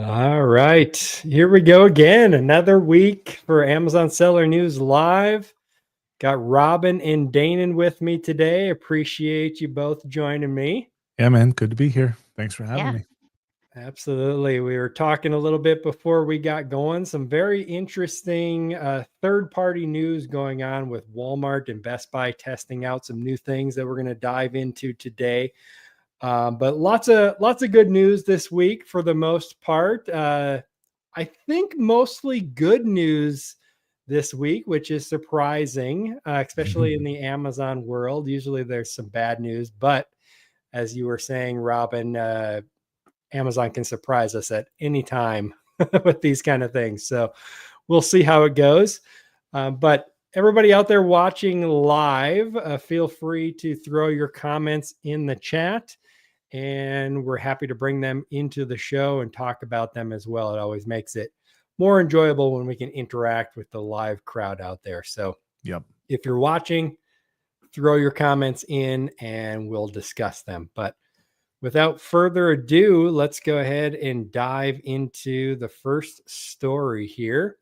All right, here we go again. Another week for Amazon Seller News Live. Got Robin and Danon with me today. Appreciate you both joining me. Yeah, man. Good to be here. Thanks for having Yeah. me. Absolutely. We were talking a little bit before we got going. Some very interesting third-party news going on with Walmart and Best Buy testing out some new things that we're going to dive into today. But lots of good news this week for the most part. I think mostly good news this week, which is surprising, especially in the Amazon world. Usually there's some bad news, but as you were saying, Robin, Amazon can surprise us at any time with these kind of things. So we'll see how it goes. But everybody out there watching live, feel free to throw your comments in the chat, and we're happy to bring them into the show and talk about them as well. It always makes it more enjoyable when we can interact with the live crowd out there. So Yep. if you're watching, throw your comments in and we'll discuss them. But without further ado, let's go ahead and dive into the first story here.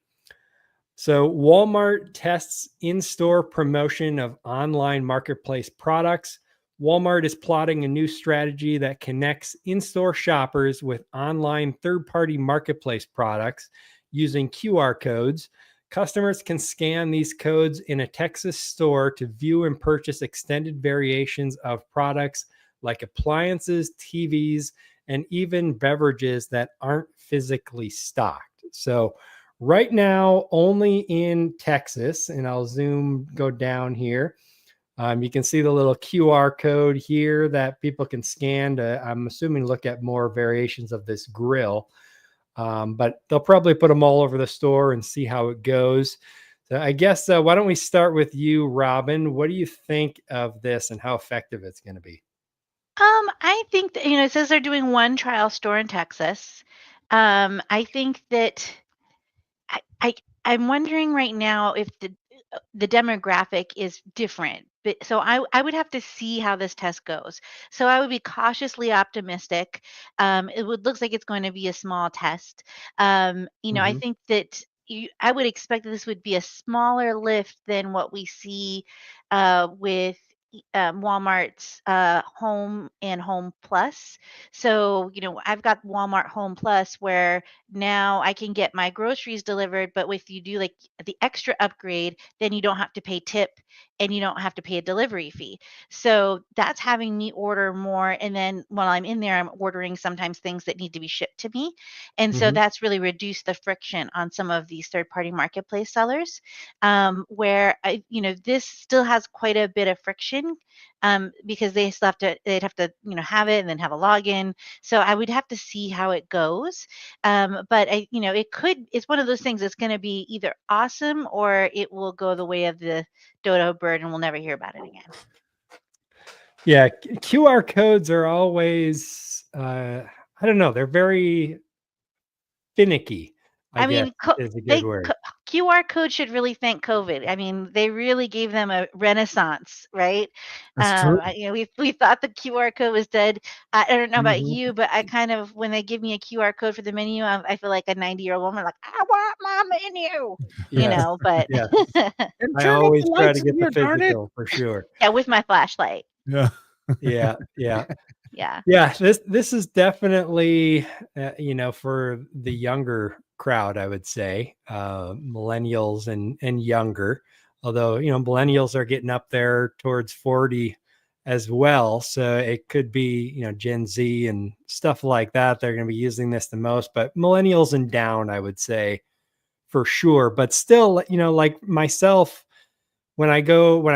So, Walmart tests in-store promotion of online marketplace products. Walmart is plotting a new strategy that connects in-store shoppers with online third-party marketplace products using QR codes. Customers can scan these codes in a Texas store to view and purchase extended variations of products like appliances, TVs, and even beverages that aren't physically stocked. So, right now, only in Texas, and I'll go down here. You can see the little QR code here that people can scan to, I'm assuming, look at more variations of this grill. But they'll probably put them all over the store and see how it goes. So I guess, why don't we start with you, Robin? What do you think of this and how effective it's going to be? I think that, it says they're doing one trial store in Texas. I think that I, I I'm wondering right now if the demographic is different. But so I would have to see how this test goes. So I would be cautiously optimistic. It would looks like it's going to be a small test. I Mm-hmm. think that I would expect that this would be a smaller lift than what we see with Walmart's Home and Home Plus. So, I've got Walmart Home Plus where now I can get my groceries delivered, but if you do like the extra upgrade, then you don't have to pay tip and you don't have to pay a delivery fee. So that's having me order more. And then while I'm in there, I'm ordering sometimes things that need to be shipped to me. And so Mm-hmm. that's really reduced the friction on some of these third party marketplace sellers, where this still has quite a bit of friction, because they'd have to, have it and then have a login. So I would have to see how it goes. But it's one of those things that's going to be either awesome or it will go the way of the dodo bird and we'll never hear about it again. Yeah, QR codes are always, I don't know, they're very finicky, I I guess mean, is a good word. QR code should really thank COVID. I mean, they really gave them a renaissance, right? That's true. We thought the QR code was dead. I don't know about Mhm. you, but I kind of when they give me a QR code for the menu, I feel like a 90-year-old woman, like I want my menu, Yes, But yes. And I turn off always the try to lights in get the here, darn it. physical for sure. yeah, with my flashlight. Yeah. Yeah, yeah. Yeah. Yeah, this is definitely, for the younger crowd, I would say, millennials and younger. Although, millennials are getting up there towards 40 as well, so it could be, Gen Z and stuff like that. They're going to be using this the most, but millennials and down, I would say, for sure. But still, like myself, when I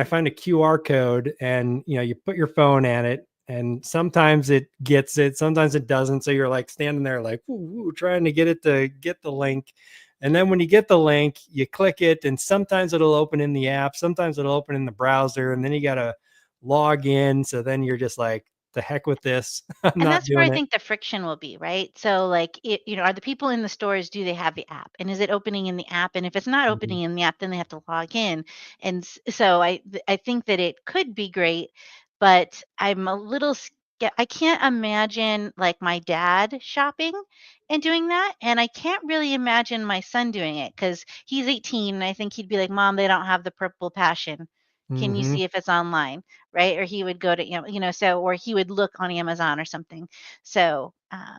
find a QR code and you put your phone at it, and sometimes it gets it, sometimes it doesn't. So you're like standing there like ooh, trying to get it to get the link. And then when you get the link, you click it, and sometimes it'll open in the app, sometimes it'll open in the browser, and then you gotta log in. So then you're just like, the heck with this. I'm And not that's where I doing it. think the friction will be, right? So, like, are the people in the stores, do they have the app? And is it opening in the app? And if it's not Mhm. opening in the app, then they have to log in. And so I think that it could be great, but I'm a little Yeah, I can't imagine like my dad shopping and doing that. And I can't really imagine my son doing it because he's 18 and I think he'd be like, Mom, they don't have the purple passion. Can you Mm-hmm. see if it's online? Right. Or he would go to, so, or he would look on Amazon or something. So, I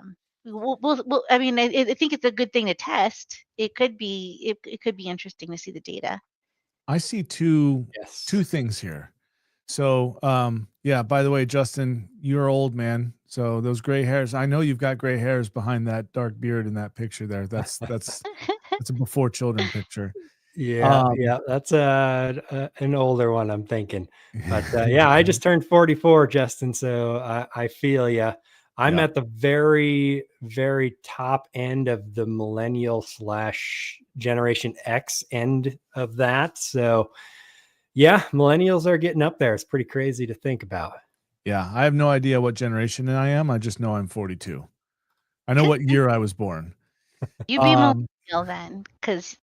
mean, I think it's a good thing to test. It could be interesting to see the data. I see two Yes. things here. So, yeah, by the way, Justin, you're old, man. So those gray hairs, I know you've got gray hairs behind that dark beard in that picture there. That's a before children picture. Yeah, Um, yeah, that's an older one, I'm thinking. But yeah, I just turned 44, Justin. So I feel you. I'm yeah. at the very, very top end of the millennial slash Generation X end of that. So yeah, millennials are getting up there. It's pretty crazy to think about. Yeah, I have no idea what generation I am. I just know I'm 42. I know what year I was born. You be Um, millennial then, because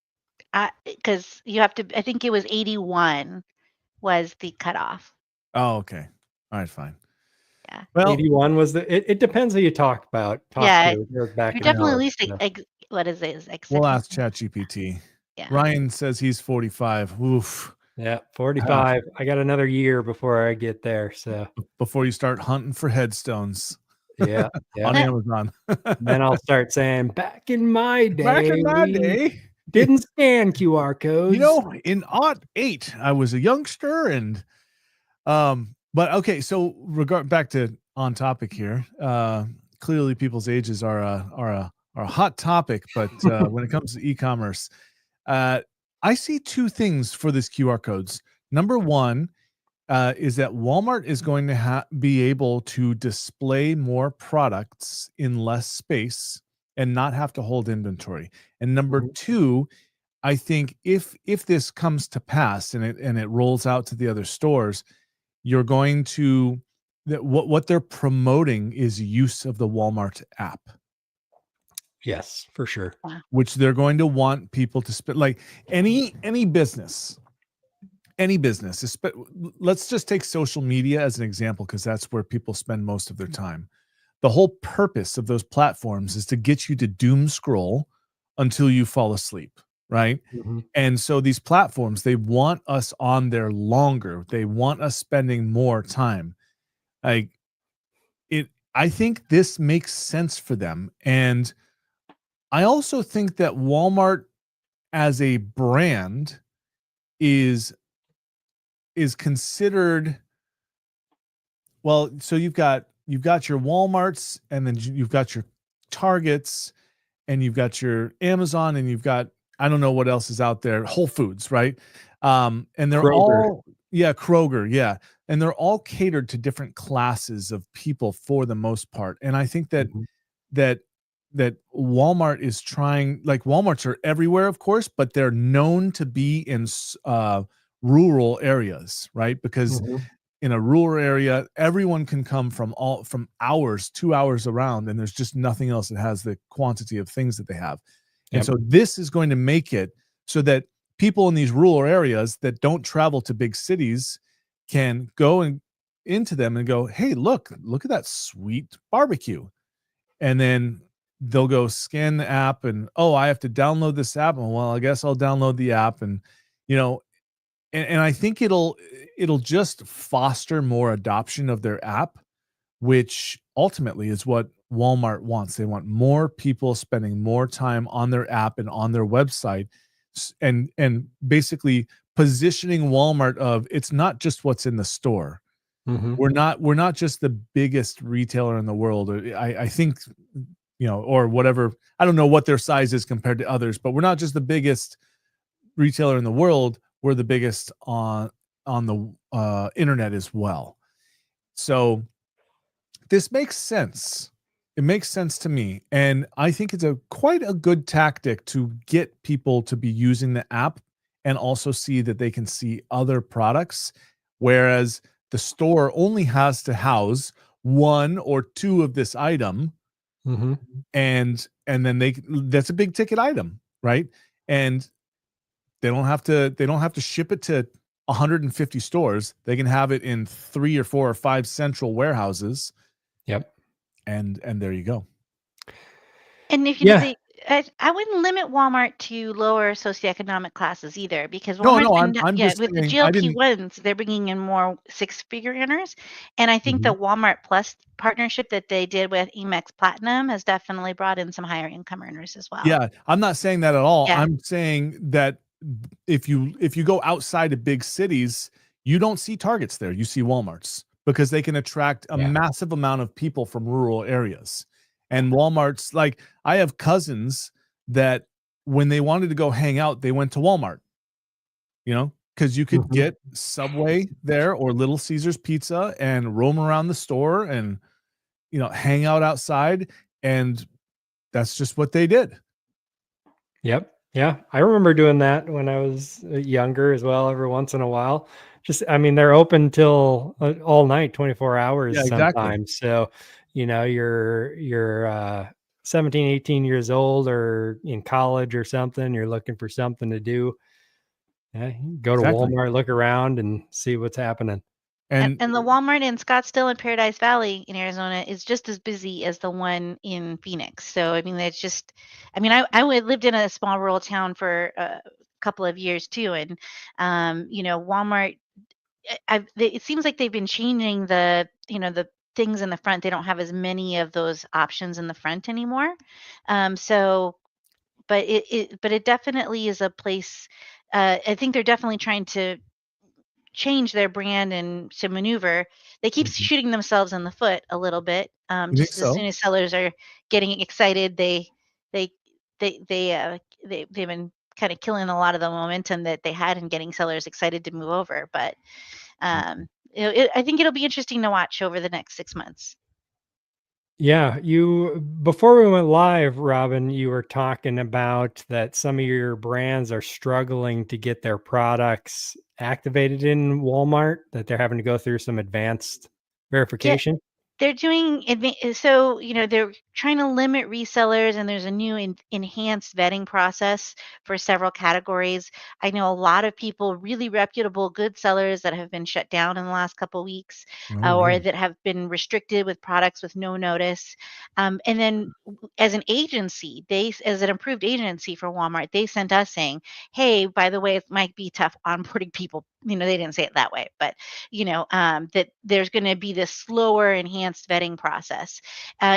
you have to. I think it was 81 was the cutoff. oh, okay. All right, fine. Yeah. Well, 81 was it depends who you talk Yeah, to. It goes back you're and definitely at forth. least So, what is it? Is like we'll 7. ask ChatGPT. Yeah. Ryan says he's 45. Oof. yeah, Ah, 45. I got another year before I get there. So before you start hunting for headstones yeah, yeah. on Amazon. Then I'll start saying, back in my Back day, in my we day, didn't scan QR codes. in '08, I was a youngster and but okay, so back to on topic here. Clearly people's ages are a hot topic, but when it comes to e-commerce, I see two things for this QR codes. Number one, is that Walmart is going to be able to display more products in less space and not have to hold inventory. And number Mhm. two, I think if this comes to pass and it rolls out to the other stores, you're going to that what they're promoting is use of the Walmart app, Yes, for sure. Wow. which they're going to want people to spend like any business let's just take social media as an example because that's where people spend most of their time. The whole purpose of those platforms is to get you to doom scroll until you fall asleep, right? Mhm. And so these platforms, they want us on there longer. They want us spending more time. Like I think this makes sense for them. And I also think that Walmart as a brand is considered well, so you've got your Walmarts and then you've got your Targets and you've got your Amazon and you've got I don't know what else is out there, Whole Foods, right? And they're Kroger. all yeah, Kroger, yeah. And they're all catered to different classes of people for the most part. And I think that Mhm. that that Walmart is trying like Walmarts are everywhere, of course, but they're known to be in rural areas, right? Because Mhm. in a rural area, everyone can come from hours, 2 hours around, and there's just nothing else that has the quantity of things that they have. And Yep. so this is going to make it so that people in these rural areas that don't travel to big cities can go and into them and go, "Hey, look at that sweet barbecue." And then they'll go scan the app and, "Oh, I have to download this app." Well, I guess I'll download the app and, you know, and I think it'll just foster more adoption of their app, which ultimately is what Walmart wants. They want more people spending more time on their app and on their website, and basically positioning Walmart of it's not just what's in the store. Mhm. We're not just the biggest retailer in the world. I think or whatever. I don't know what their size is compared to others, but we're not just the biggest retailer in the world, we're the biggest on the internet as well. So this makes sense. It makes sense to me, and I think it's a quite a good tactic to get people to be using the app and also see that they can see other products, whereas the store only has to house one or two of this item, Mhm. and then that's a big ticket item, right? And they don't have to ship it to 150 stores. They can have it in 3 or 4 or 5 central warehouses Yep. And there you go. And if Yeah. I wouldn't limit Walmart to lower socioeconomic classes either, because No, Walmart's been, I'm yeah, just with the saying I didn't. GLP-1s, they're bringing in more six-figure earners. And I think Mhm. the Walmart Plus partnership that they did with Amex Platinum has definitely brought in some higher income earners as well. Yeah, I'm not saying that at all. Yeah. I'm saying that if you go outside of big cities, you don't see Targets there. You see Walmarts because they can attract a Yeah. massive amount of people from rural areas. And Walmart's, like, I have cousins that when they wanted to go hang out, they went to Walmart, because you could Mhm. get Subway there or Little Caesars Pizza and roam around the store and, hang out outside. And that's just what they did. Yep. Yeah. I remember doing that when I was younger as well, every once in a while. I mean, they're open till all night, 24 hours Yeah, exactly. sometimes. So, you're 17, 18 years old or in college or something, you're looking for something to do. Yeah, you can go to Exactly. Walmart, look around and see what's happening. And And the Walmart in Scottsdale and Paradise Valley in Arizona is just as busy as the one in Phoenix. So, I mean, that's just, I mean, lived in a small rural town for a couple of years too. And, Walmart, it seems like they've been changing the things in the front. They don't have as many of those options in the front anymore. So, but it definitely is a place. I think they're definitely trying to change their brand and to maneuver. They keep Mhm. shooting themselves in the foot a little bit. you think Just as so? soon as sellers are getting excited, they they've been kind of killing a lot of the momentum that they had in getting sellers excited to move over. But I think it'll be interesting to watch over the next 6 months. Yeah, before we went live, Robin, you were talking about that some of your brands are struggling to get their products activated in Walmart, that they're having to go through some advanced Yeah, verification. they're doing so, they're trying to limit resellers, and there's a new enhanced vetting process for several categories. I know a lot of people, really reputable good sellers, that have been shut down in the last couple weeks, Oh, or really? that have been restricted with products with no notice. And then as an agency, as an approved agency for Walmart, they sent us saying, "Hey, by the way, it might be tough onboarding people." They didn't say it that way, but that there's going to be this slower, enhanced vetting process.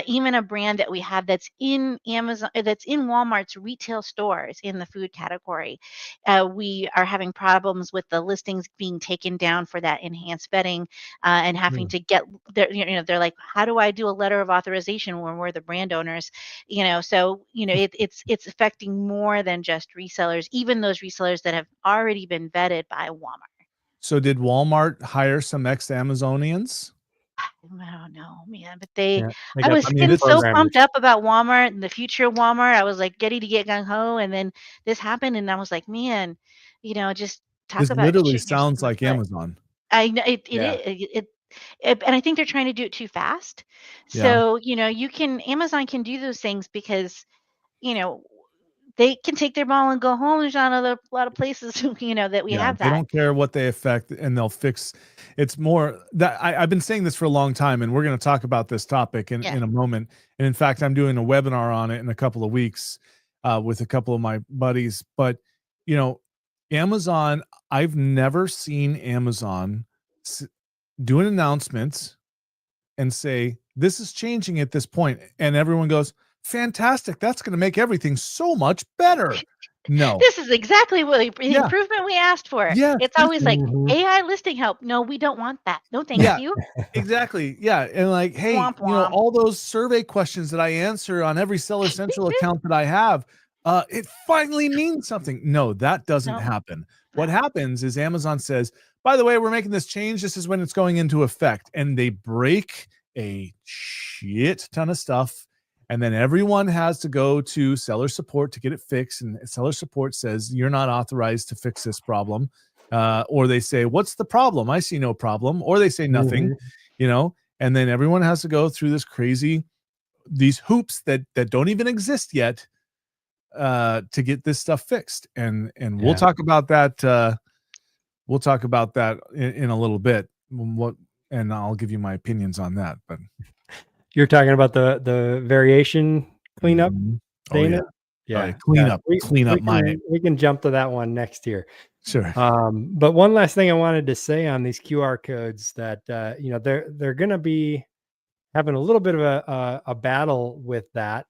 Even a brand that we have that's in Amazon, that's in Walmart's retail stores in the food category, we are having problems with the listings being taken down for that enhanced vetting, and having Hmm. to get they're like, how do I do a letter of authorization when we're the brand owners? So it's affecting more than just resellers, even those resellers that have already been vetted by Walmart. So did Walmart hire some ex-Amazonians? I don't know, man, but Yeah, they I got was I some mean, good getting this so is pumped programmers. up about Walmart and the future of Walmart. I was like getting to get gung ho, and then this happened, and I was like, man, just talk this about literally shooting yourself sounds in the like foot. Amazon. I know it Yeah. is, and I think they're trying to do it too fast. Yeah. So, Amazon can do those things because, you know, they can take their ball and go home. There's not a lot of places, that we Yeah, have they that. don't care what they affect, and they'll fix. It's more that I've been saying this for a long time, and we're going to talk about this topic in, Yeah. in a moment. And in fact, I'm doing a webinar on it in a couple of weeks with a couple of my buddies. But you know, Amazon, I've never seen Amazon s- do an announcement and say this is changing at this point, and everyone goes, "Fantastic! That's going to make everything so much better." No, This is exactly what the yeah, improvement we asked for. yes, It's this always like Mhm. AI listing help. No, we don't want that. No, thank Yeah, you. exactly. Yeah. And like, hey, Womp womp. all those survey questions that I answer on every Seller Central account that I have, it finally means something. No, that doesn't No, happen. What no. happens is Amazon says, by the way, we're making this change. This is when it's going into effect. And they break a shit ton of stuff. And then everyone has to go to seller support to get it fixed. And seller support says, you're not authorized to fix this problem. Or they say, what's the problem? I see no problem. Or they say nothing, Mhm. and then everyone has to go through these hoops that don't even exist yet to get this stuff fixed. And we'll Yeah. talk about that. We'll talk about that in a little bit. And I'll give you my opinions on that. But You're talking about the variation cleanup Mhm. Oh yeah. statement? Oh yeah. Yeah. Clean Yeah. up. Clean up my. We can jump to that one next year. Sure. But one last thing I wanted to say on these QR codes that they're going to be having a little bit of a battle with that,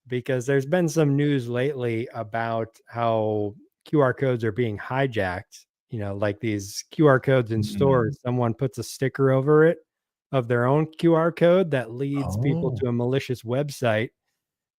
because there's been some news lately about how QR codes are being hijacked. Like these QR codes in stores, someone puts a sticker over it of their own QR code that leads people Oh. to a malicious website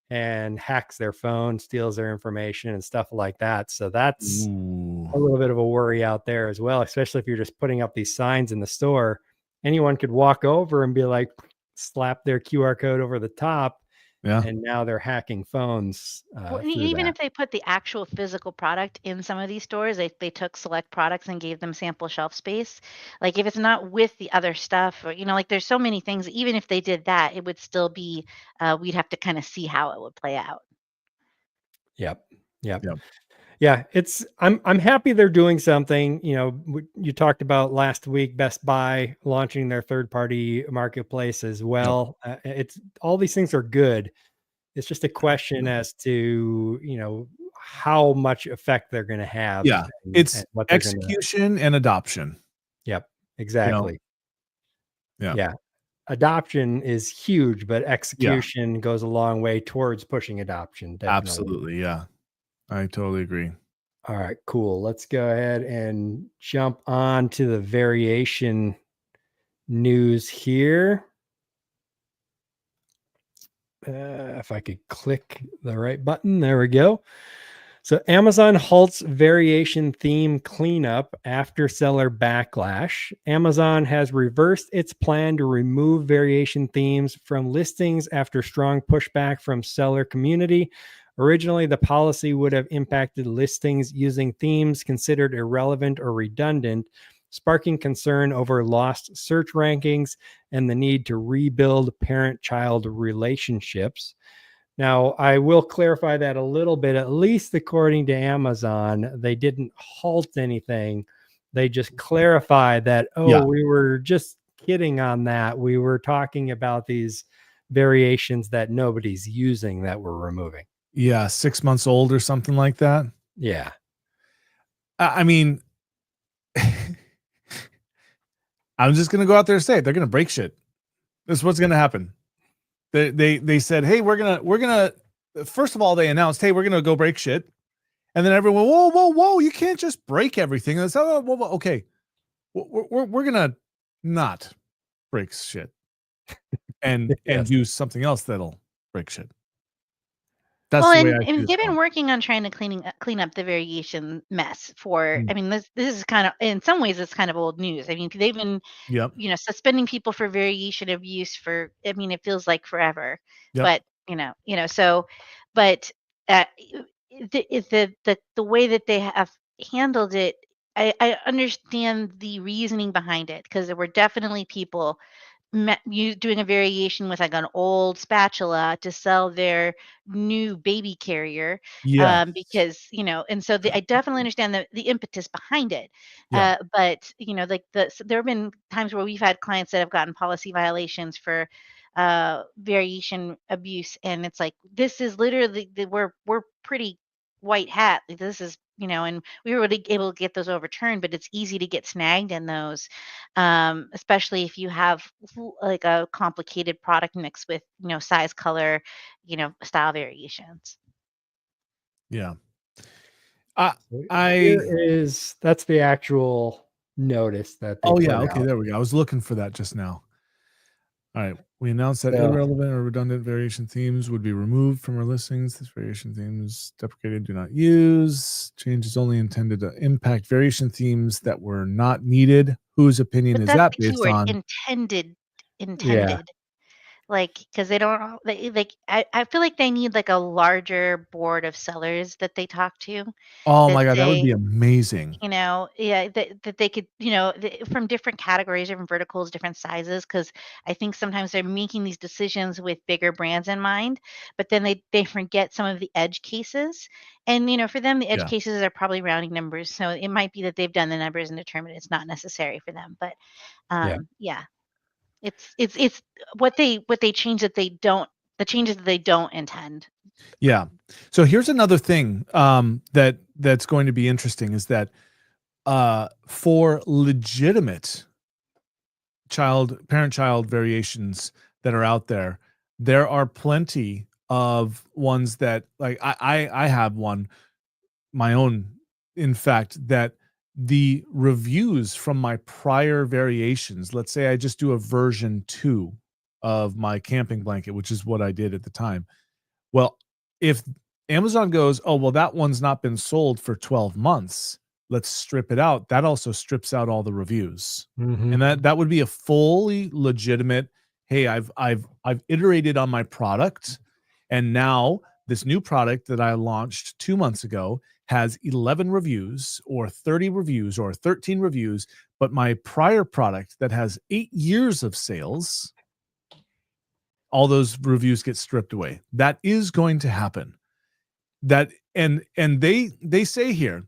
and hacks their phone, steals their information and stuff like that. So that's Ooh. a little bit of a worry out there as well, especially if you're just putting up these signs in the store. Anyone could walk over and be like, slap their QR code over the top, Yeah. and now they're hacking phones Well, through even that. if they put the actual physical product in some of these stores, they took select products and gave them sample shelf space. Like if it's not with the other stuff, or like there's so many things. Even if they did that, it would still be. We'd have to kind of see how it would play out. Yep. Yep. Yep. Yeah, I'm happy they're doing something. You talked about last week Best Buy launching their third party marketplace as Yep. well. It's all these things are good. It's just a question as to how much effect they're going to have. Yeah. and It's what they're going to. execution and adoption. Yep, You know. exactly. Yeah. Yeah, adoption is huge, but Yeah. execution goes a long way towards pushing adoption. Definitely. Absolutely. Yeah. I totally agree. All right, cool. Let's go ahead and jump on to the variation news here. If I could click the right button, there we go. So Amazon halts variation theme cleanup after seller backlash. Amazon has reversed its plan to remove variation themes from listings after strong pushback from seller community. Originally, the policy would have impacted listings using themes considered irrelevant or redundant, sparking concern over lost search rankings and the need to rebuild parent-child relationships. Now, I will clarify that a little bit. At least according to Amazon, they didn't halt anything. They just clarified that, Yeah. we were just kidding on that. We were talking about these variations that nobody's using that we're removing. Yeah. 6 months old or something like that. Yeah. I mean, I'm just gonna go out there and say it. They're gonna break shit. This is what's gonna happen. They said, hey, we're gonna first of all, they announced, hey, we're gonna go break shit. And then everyone, whoa, you can't just break everything. That's okay. We're gonna not break shit and Yes. do something else that'll break shit. That's Well, the way I see and this they've been going. working on trying to clean up the variation mess for. Mm. I mean, this is kind of, in some ways it's kind of old news. I mean, they've been Yep. suspending people for variation abuse for, I mean, it feels like forever. Yep. But so, but the way that they have handled it, I understand the reasoning behind it, because there were definitely people you doing a variation with like an old spatula to sell their new baby carrier, Yeah. because and so I definitely understand the impetus behind it, Yeah. but like there have been times where we've had clients that have gotten policy violations for variation abuse, and it's like, this is literally we're pretty white hat, like, this is and we were really able to get those overturned, but it's easy to get snagged in those, especially if you have like a complicated product mix with size, color, style variations. Yeah. So I that's the actual notice that they Oh put yeah, okay, out. there we go. I was looking for that just now. All right. We announced that So, irrelevant or redundant variation themes would be removed from our listings. This variation themes deprecated, do not use. Change is only intended to impact variation themes that were not needed. Whose opinion But is that's that the based keyword, on? intended. yeah. Intended. Like, because they don't, like, I feel like they need like a larger board of sellers that they talk to, Oh that my god, that would say, be amazing. yeah, that they could, from different categories, different verticals, different sizes. Because I think sometimes they're making these decisions with bigger brands in mind, but then they forget some of the edge cases. And for them, the edge Yeah. cases are probably rounding numbers. So it might be that they've done the numbers and determined it's not necessary for them. But Yeah. yeah. It's what they change that they don't the changes that they don't intend. Yeah. So here's another thing that's going to be interesting is that for legitimate parent-child variations that are out there, there are plenty of ones that like I have one, my own, in fact, that the reviews from my prior variations, let's say I just do a version 2 of my camping blanket, which is what I did at the time. Well, if Amazon goes, "Oh, well, that one's not been sold for 12 months. Let's strip it out." That also strips out all the reviews. And that would be a fully legitimate, "Hey, I've iterated on my product, and now this new product that I launched 2 months ago has 11 reviews or 30 reviews or 13 reviews, but my prior product that has 8 years of sales, all those reviews get stripped away." That is going to happen. That and they say here,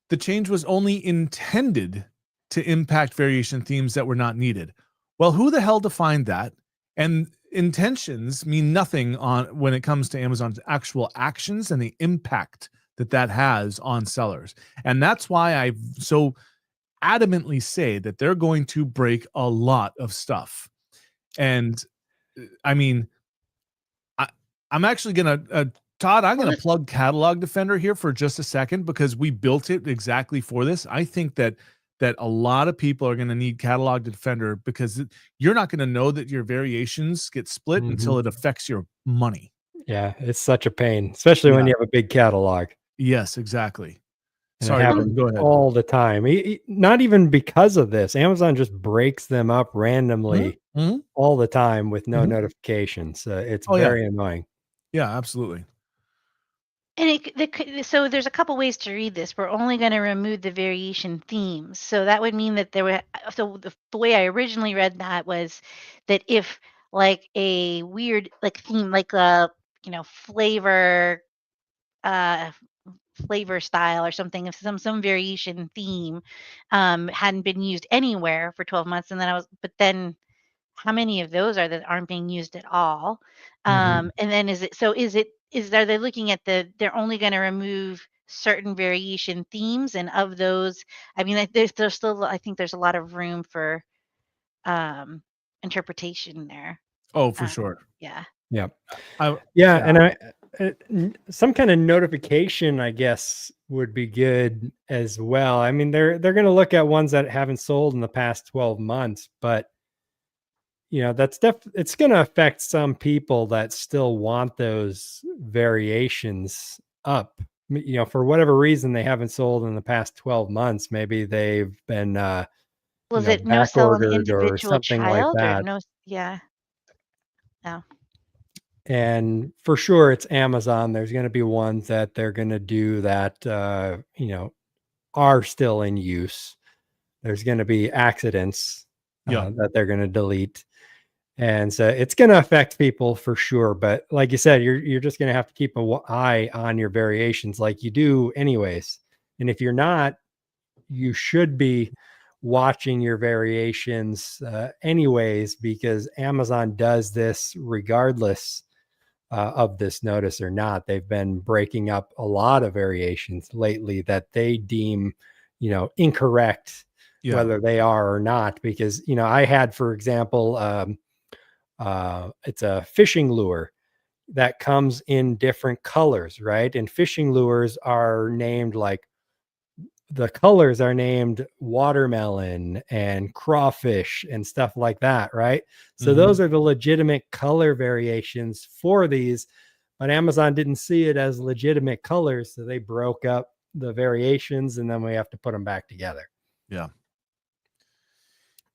the change was only intended to impact variation themes that were not needed. Well, who the hell defined that? And intentions mean nothing on when it comes to Amazon's actual actions and the impact that that has on sellers. And that's why I so adamantly say that they're going to break a lot of stuff. And I mean, I'm actually going to, Todd, I'm going to plug Catalog Defender here for just a second because we built it exactly for this. I think that a lot of people are going to need Catalog Defender because you're not going to know that your variations get split until it affects your money. Yeah, it's such a pain, especially when you have a big catalog. Yes, exactly. And sorry, it happens go ahead. all the time. Not even because of this. Amazon just breaks them up randomly all the time with no notifications. It's very annoying. Yeah, absolutely. And so there's a couple ways to read this. We're only going to remove the variation themes. So that would mean that there were, so the way I originally read that was that if like a weird like theme, like a, flavor, flavor style or something, if some variation theme hadn't been used anywhere for 12 months, and but then how many of those that aren't being used at all? And then are they looking at they're only going to remove certain variation themes, and of those, I mean, there's still, I think there's a lot of room for interpretation there. Oh, for sure. Yeah. Yeah. And some kind of notification, I guess, would be good as well. I mean, they're going to look at ones that haven't sold in the past 12 months, but it's going to affect some people that still want those variations up. For whatever reason, they haven't sold in the past 12 months. Maybe they've been was it no sell on the individual or something child like that. or no? Yeah. No. And for sure, it's Amazon. There's going to be ones that they're going to do that, are still in use. There's going to be accidents that they're going to delete. And so it's going to affect people for sure. But like you said, you're just going to have to keep an eye on your variations like you do anyways. And if you're not, you should be watching your variations anyways, because Amazon does this regardless of this notice or not. They've been breaking up a lot of variations lately that they deem, incorrect, whether they are or not. Because, I had, for example, it's a fishing lure that comes in different colors, right? And fishing lures are named the colors are named watermelon and crawfish and stuff like that, right? So those are the legitimate color variations for these, but Amazon didn't see it as legitimate colors, so they broke up the variations, and then we have to put them back together. Yeah.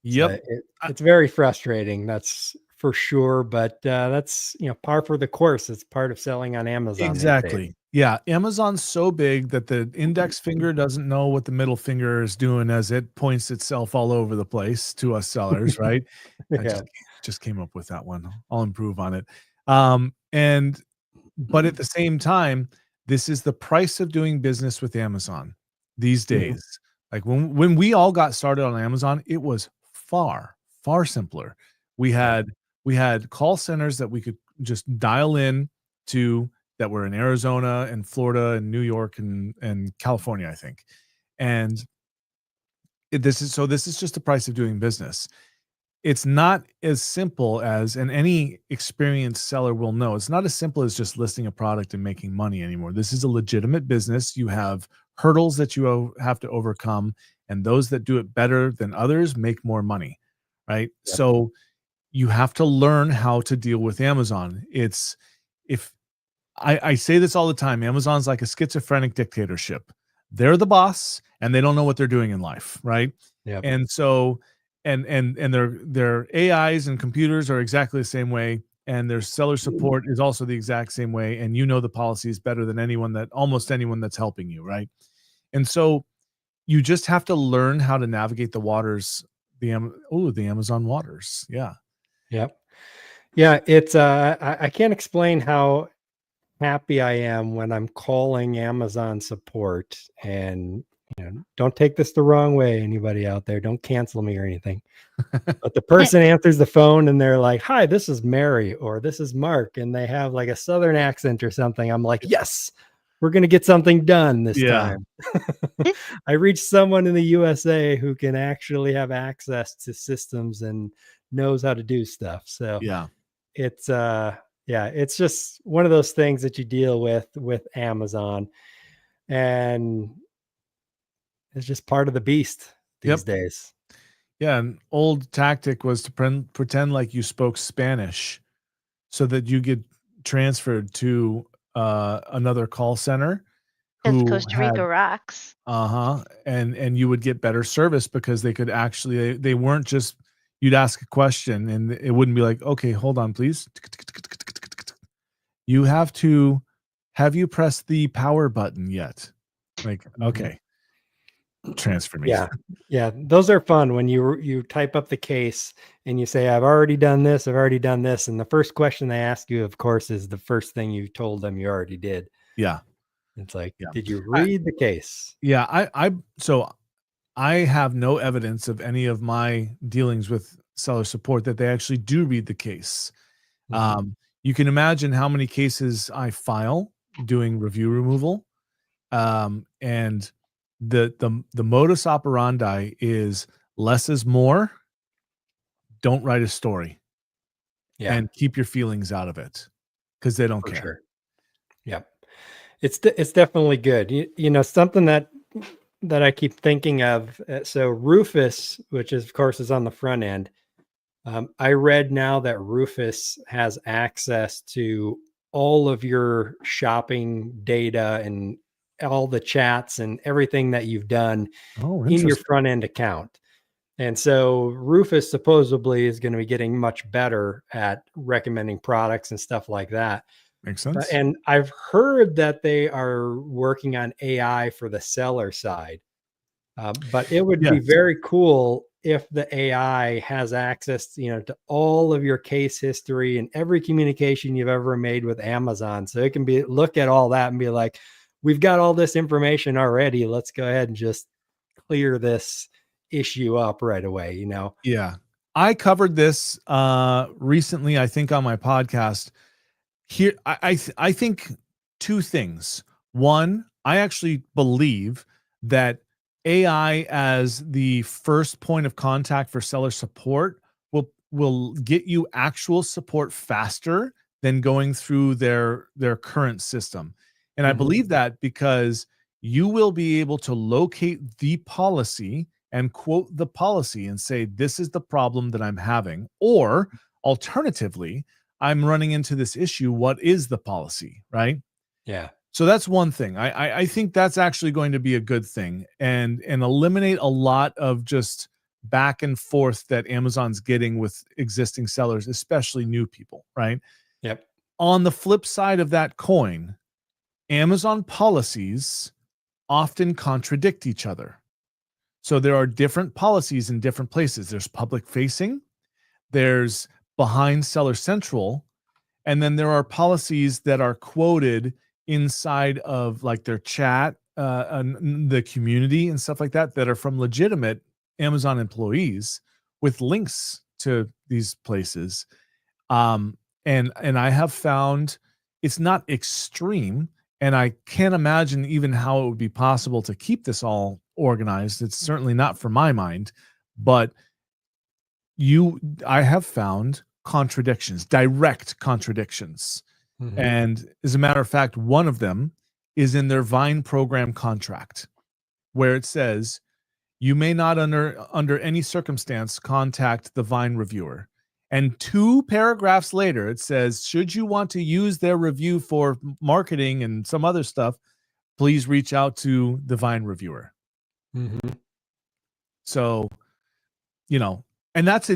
Yep. So it's very frustrating. That's for sure. But that's, par for the course. It's part of selling on Amazon. Exactly. Yeah. Amazon's so big that the index finger doesn't know what the middle finger is doing as it points itself all over the place to us sellers, right? I just came up with that one. I'll improve on it. But at the same time, this is the price of doing business with Amazon these days. Like when we all got started on Amazon, it was far, far simpler. We had call centers that we could just dial in to that were in Arizona and Florida and New York and California, I think. And this is just the price of doing business. It's not as simple as, and any experienced seller will know, it's not as simple as just listing a product and making money anymore. This is a legitimate business. You have hurdles that you have to overcome, and those that do it better than others make more money, right? Yep. So you have to learn how to deal with Amazon. It's if I say this all the time, Amazon's like a schizophrenic dictatorship. They're the boss and they don't know what they're doing in life, right? Yep. And so and their AIs and computers are exactly the same way, and their seller support is also the exact same way, and you know the policies better than almost anyone that's helping you, right? And so you just have to learn how to navigate the waters, the Amazon waters. Yeah. Yep. Yeah. It's I can't explain how happy I am when I'm calling Amazon support, and don't take this the wrong way, anybody out there. Don't cancel me or anything. But the person answers the phone and they're like, "Hi, this is Mary," or "This is Mark," and they have like a Southern accent or something. I'm like, "Yes, we're going to get something done this time." I reached someone in the USA who can actually have access to systems and knows how to do stuff. So Yeah. it's it's just one of those things that you deal with Amazon, and it's just part of the beast these days. Yeah, an old tactic was to pretend like you spoke Spanish so that you get transferred to another call center Because who Costa had Rica rocks. and you would get better service because they could actually they weren't just you'd ask a question and it wouldn't be like, "Okay, hold on, please. You have you pressed the power button yet?" Like, "Okay, transfer me." Yeah, those are fun when you type up the case and you say, I've already done this, and the first question they ask you, of course, is the first thing you told them you already did. Yeah. It's like, Yeah. did you read the case? Yeah, I have no evidence of any of my dealings with seller support that they actually do read the case. Mhm. You can imagine how many cases I file doing review removal. And the modus operandi is less is more. Don't write a story Yeah, and keep your feelings out of it because they don't for care. sure. Yep. It's definitely good. Something that I keep thinking of. So Rufus, which is, of course, is on the front end. I read now that Rufus has access to all of your shopping data and all the chats and everything that you've done Oh, in your interesting. front end account. And so Rufus supposedly is going to be getting much better at recommending products and stuff like that. Makes sense. And I've heard that they are working on AI for the seller side. But it would be Yes. very cool if the AI has access, to all of your case history and every communication you've ever made with Amazon. So it can look at all that and be like, we've got all this information already. Let's go ahead and just clear this issue up right away, Yeah. I covered this recently, I think, on my podcast. Here, I think two things. One, I actually believe that AI as the first point of contact for seller support will get you actual support faster than going through their current system. And I Mhm. believe that because you will be able to locate the policy and quote the policy and say, this is the problem that I'm having. Or alternatively, I'm running into this issue. What is the policy? Right. Yeah. So that's one thing. I think that's actually going to be a good thing and eliminate a lot of just back and forth that Amazon's getting with existing sellers, especially new people. Right. Yep. On the flip side of that coin, Amazon policies often contradict each other. So there are different policies in different places. There's public facing, there's behind Seller Central, and then there are policies that are quoted inside of like their chat, and the community and stuff like that that are from legitimate Amazon employees with links to these places. And I have found it's not extreme, and I can't imagine even how it would be possible to keep this all organized. It's certainly not for my mind, but I have found contradictions, direct contradictions. Mhm. And as a matter of fact, one of them is in their Vine program contract, where it says, you may not under any circumstance contact the Vine reviewer. And 2 paragraphs later, it says, should you want to use their review for marketing and some other stuff, please reach out to the Vine reviewer. Mhm. So, and that's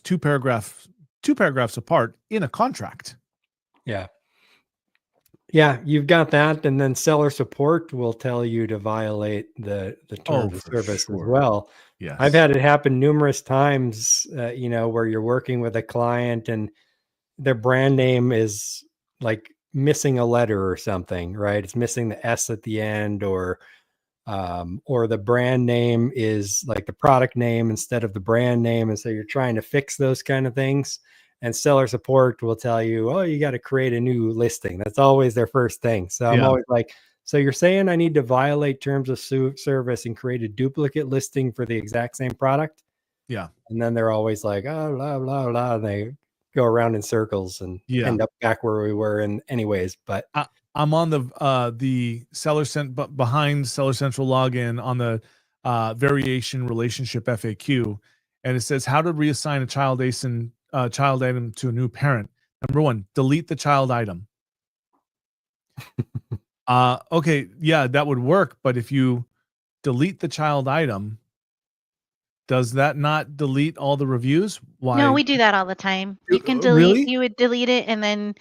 2 paragraphs apart in a contract. Yeah. Yeah, you've got that, and then seller support will tell you to violate the terms of for service as sure. well. Yes. I've had it happen numerous times, where you're working with a client and their brand name is like missing a letter or something, right? It's missing the S at the end, or the brand name is like the product name instead of the brand name. And so you're trying to fix those kind of things. And seller support will tell you, oh, you got to create a new listing. That's always their first thing. So I'm Yeah. always like, so you're saying I need to violate terms of service and create a duplicate listing for the exact same product? Yeah. And then they're always like, oh, blah, blah, blah. And they go around in circles and end up back where we were in anyways. But I'm on the behind Seller Central login on the variation relationship FAQ, and it says how to reassign a child item to a new parent. Number 1, delete the child item. Okay, yeah, that would work, but if you delete the child item, does that not delete all the reviews? Why? No, we do that all the time. You can Really? you would delete it, and then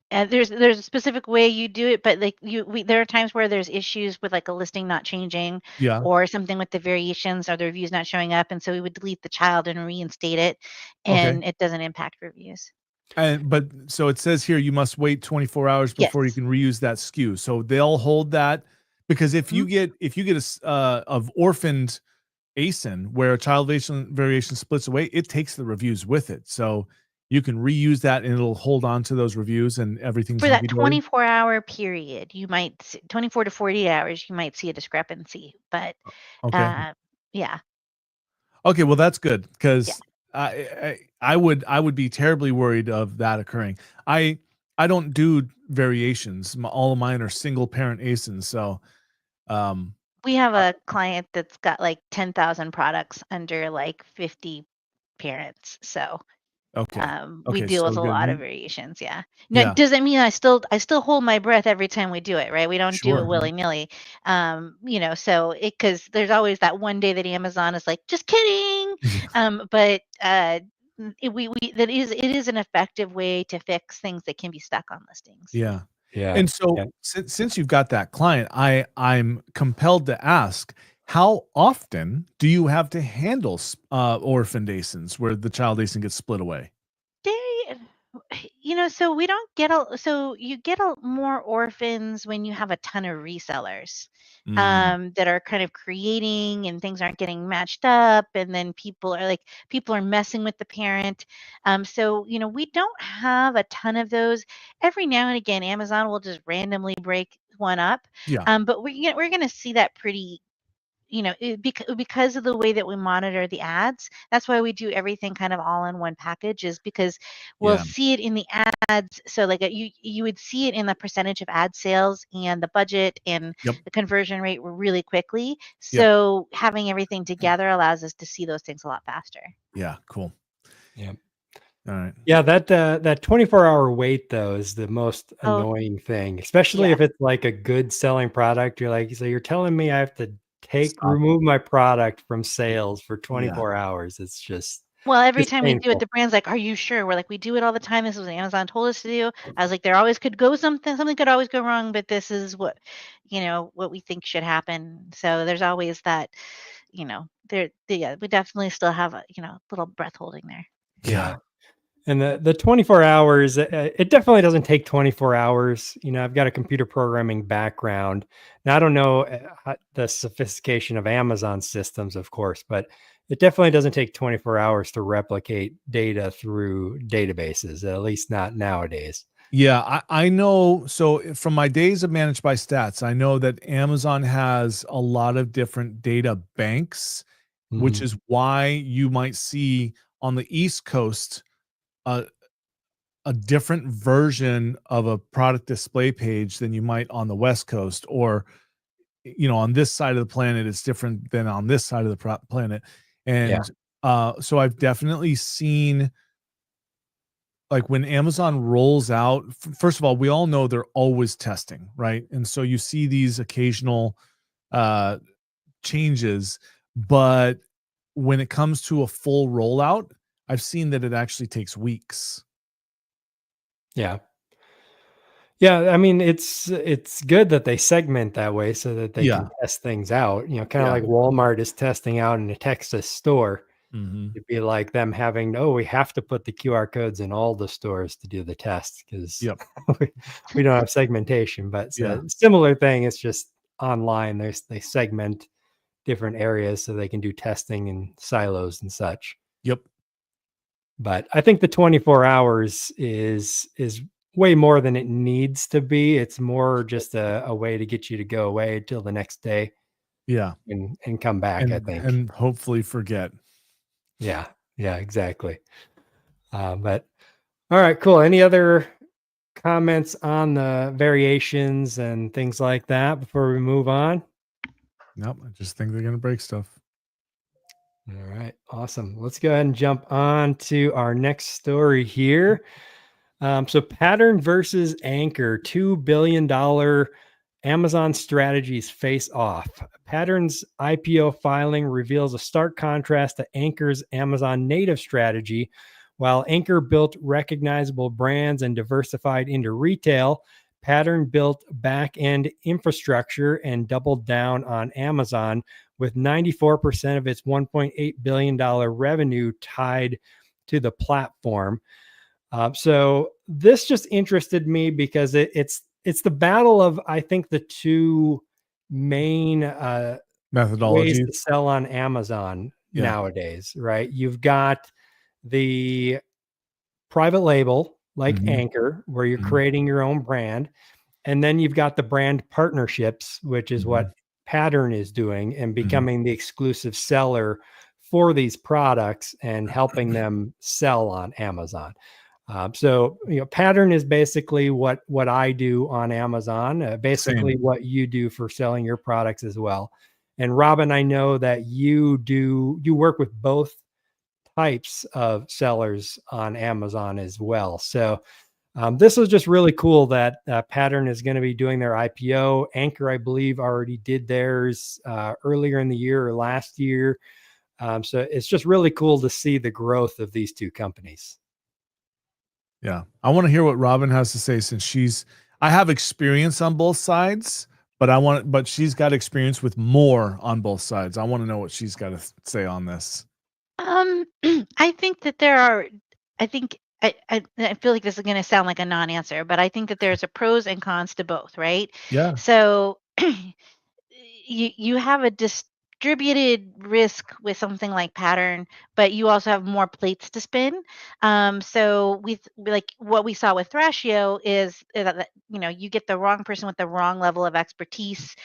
there's a specific way you do it, but like there are times where there's issues with like a listing not changing, Yeah. or something with the variations or the reviews not showing up, and so we would delete the child and reinstate it, Okay. and it doesn't impact reviews. But so it says here you must wait 24 hours before you Yes. can reuse that SKU. So they'll hold that, because if you get of orphaned ASIN where a child variation splits away, it takes the reviews with it. So you can reuse that and it'll hold on to those reviews and everything's For that hunky-dory. 24-hour period, you might 24 to 48 hours, you might see a discrepancy, but Okay. yeah. Okay, well that's good, because Yeah. I would be terribly worried of that occurring. I don't do variations. All of mine are single parent ASINs. So We have a client that's got like 10,000 products under like 50 parents. So okay. we Okay, deal so with a good. lot of variations. Yeah. No, Yeah. doesn't mean I still hold my breath every time we do it, right? We don't do it Sure. willy-nilly. So because there's always that one day that Amazon is like, just kidding. But it is an effective way to fix things that can be stuck on listings. Yeah. yeah. And so Yeah. since you've got that client, I'm compelled to ask, how often do you have to handle orphaned ASINs where the child ASIN gets split away? So we don't get so you get more orphans when you have a ton of resellers that are kind of creating, and things aren't getting matched up, and then people are messing with the parent. So we don't have a ton of those. Every now and again, Amazon will just randomly break one up. Yeah. But we're going to see that pretty, because of the way that we monitor the ads. That's why we do everything kind of all in one package, is because we'll Yeah. see it in the ads. So like you would see it in the percentage of ad sales and the budget and Yep. the conversion rate really quickly. Yep. So having everything together allows us to see those things a lot faster. Yeah. Cool. Yeah. All right. Yeah, that 24-hour wait though is the most Oh, annoying thing, especially yeah. if it's like a good selling product. You're like, so you're telling me I have to Stop. remove my product from sales for 24 hours. It's just Well, every it's time we do it, painful. the brand's like, "Are you sure?" We're like, "We do it all the time. This is what Amazon told us to do." I was like, "There always could go something could always go wrong, but this is what we think should happen." So there's always that, we definitely still have a, little breath holding there. Yeah. And the 24 hours, it definitely doesn't take 24 hours. I've got a computer programming background. Now, I don't know the sophistication of Amazon systems, of course, but it definitely doesn't take 24 hours to replicate data through databases, at least not nowadays. Yeah, I know. So from my days of Managed by Stats, I know that Amazon has a lot of different data banks, which Mhm. is why you might see on the East Coast a a different version of a product display page than you might on the West Coast, or on this side of the planet, it's different than on this side of the planet. Yeah. And so I've definitely seen, like, when Amazon rolls out, first of all, we all know they're always testing, right? And so you see these occasional uh, changes, but when it comes to a full rollout, I've seen that it actually takes weeks. Yeah. Yeah, I mean, it's good that they segment that way so that they Yeah. can test things out, kind of Yeah. like Walmart is testing out in a Texas store. Hmm. It'd be like them having, "Oh, we have to put the QR codes in all the stores to do the test because Yep. we don't have segmentation." But it's Yeah. a similar thing. It's just online. They segment different areas so they can do testing in silos and such. Yep. But I think the 24 hours is way more than it needs to be. It's more just a way to get you to go away till the next day Yeah. and come back, I think. And hopefully forget. Yeah. Yeah, exactly. But all right, cool. Any other comments on the variations and things like that before we move on? Nope. I just think they're gonna break stuff. All right, awesome. Let's go ahead and jump on to our next story here. So, Pattern versus Anker, $2 billion Amazon strategies face off. Pattern's IPO filing reveals a stark contrast to Anker's Amazon native strategy. While Anker built recognizable brands and diversified into retail, Pattern built back end infrastructure and doubled down on Amazon, with 94% of its $1.8 billion revenue tied to the platform. So this just interested me because it's the battle of, I think, the two main ways Methodologies. to sell on Amazon Yeah. nowadays, right? You've got the private label like Mhm. Anchor, where you're Mhm. creating your own brand, and then you've got the brand partnerships, which is what Mhm. Pattern is doing and Mhm. becoming the exclusive seller for these products and helping them sell on Amazon. So, Pattern is basically what I do on Amazon, basically Same. what you do for selling your products as well. And Robin, I know that you work with both types of sellers on Amazon as well. So, this was just really cool that Pattern is going to be doing their IPO. Anchor, I believe, already did theirs earlier in the year or last year. So it's just really cool to see the growth of these two companies. Yeah. I wanna hear what Robin has to say, since I have experience on both sides, but she's got experience with more on both sides. I wanna know what she's gotta say on this. Um, I think that I think I feel like this is going to sound like a non-answer, but I think that there's a pros and cons to both, right? Yeah. So you have a distributed risk with something like Pattern, but you also have more plates to spin. So like what we saw with Thrashio is that you get the wrong person with the wrong level of expertise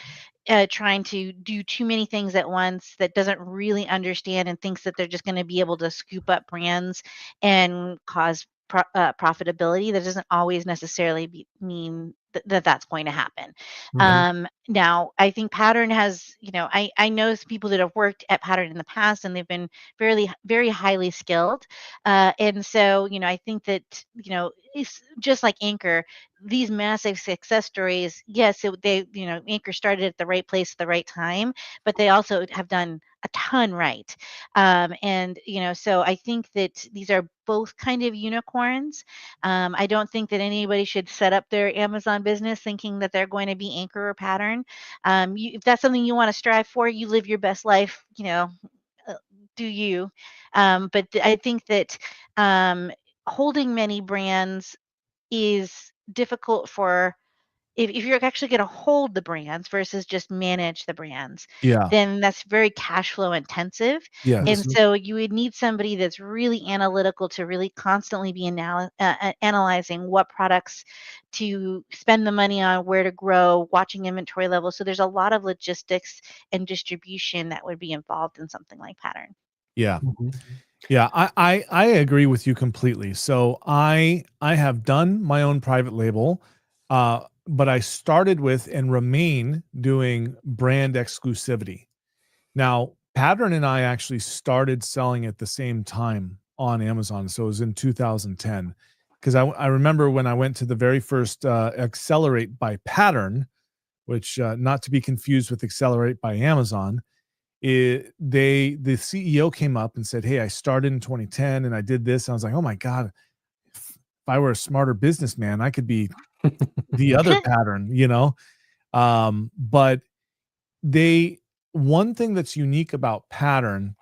trying to do too many things at once, that doesn't really understand and thinks that they're just going to be able to scoop up brands and cause profitability. That doesn't always necessarily mean that that's going to happen. Mhm. Now, I think Pattern has, I know some people that have worked at Pattern in the past, and they've been very highly skilled. And so, I think that, it's just like Anchor, these massive success stories, yes, Anchor started at the right place at the right time, but they also have done a ton right. And so I think that these are both kind of unicorns. I don't think that anybody should set up their Amazon business thinking that they're going to be Anchor or Pattern. If that's something you want to strive for, you live your best life, uh, do you. But I think that holding many brands is difficult for if you're actually going to hold the brands versus just manage the brands, Yeah. then that's very cash flow intensive. And Yes. so you would need somebody that's really analytical to really constantly be analyzing what products to spend the money on, where to grow, watching inventory levels. So there's a lot of logistics and distribution that would be involved in something like Pattern. Yeah. Mhm. Yeah, I agree with you completely. So I have done my own private label, but I started with and remain doing brand exclusivity. Now, Pattern and I actually started selling at the same time on Amazon. So it was in 2010. Because I remember when I went to the very first Accelerate by Pattern, which not to be confused with Accelerate by Amazon, the CEO came up and said, "Hey, I started in 2010 and I did this." And I was like, "Oh my God, if I were a smarter businessman, I could be the other Pattern, you know?" But they one thing that's unique about Pattern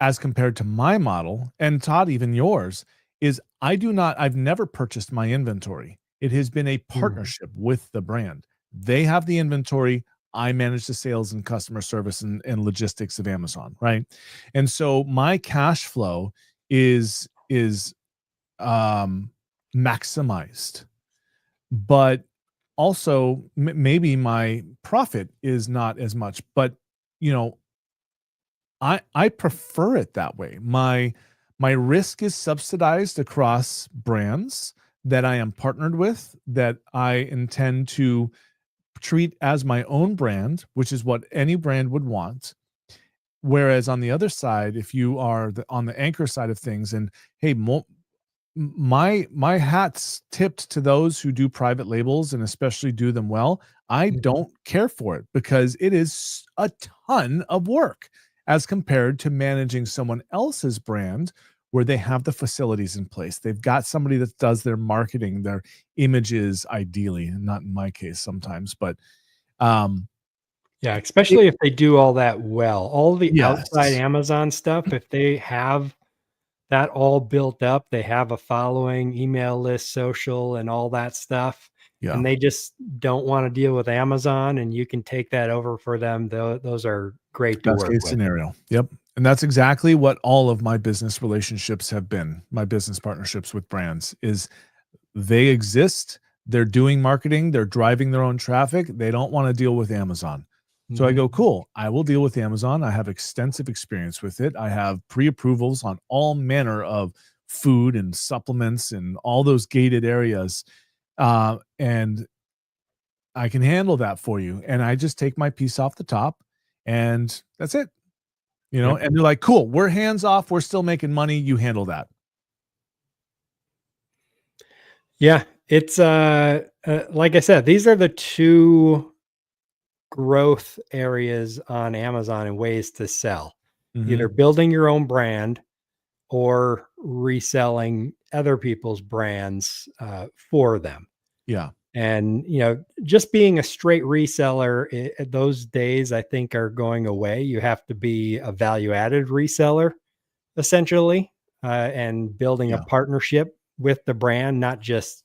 as compared to my model, and Todd, even yours, is I've never purchased my inventory. It has been a Mhm. partnership with the brand. They have the inventory. I manage the sales and customer service and logistics of Amazon, right? And so my cash flow is um maximized, but also maybe my profit is not as much, but you know, I prefer it that way. My risk is subsidized across brands that I am partnered with, that I intend to treat as my own brand, which is what any brand would want. Whereas on the other side, if you are on the Anker side of things, and hey, my hat's tipped to those who do private labels and especially do them well. I Mhm. don't care for it because it is a ton of work as compared to managing someone else's brand where they have the facilities in place. They've got somebody that does their marketing, their images, ideally, not in my case sometimes, but um Yeah, it, especially if they do all that well. All the outside yes. Amazon stuff, if they have that all built up, they have a following, email list, social, and all that stuff, Yeah. and they just don't want to deal with Amazon, and you can take that over for them. Those are great to Best work case with. scenario. Yep. And that's exactly what all of my business relationships have been. My business partnerships with brands is they exist, they're doing marketing, they're driving their own traffic, they don't want to deal with Amazon. So I Mhm. go, "Cool, I will deal with Amazon. I have extensive experience with it. I have pre-approvals on all manner of food and supplements and all those gated areas. And I can handle that for you." And I just take my piece off the top and that's it. You know, Yep. and they're like, "Cool, we're hands off. We're still making money. You handle that." Yeah, it's like I said, these are the two growth areas on Amazon and ways to sell. Either Mhm. building your own brand or reselling other people's brands for them. Yeah. And just being a straight reseller, those days I think are going away. You have to be a value added reseller essentially, and building a Yeah. partnership with the brand, not just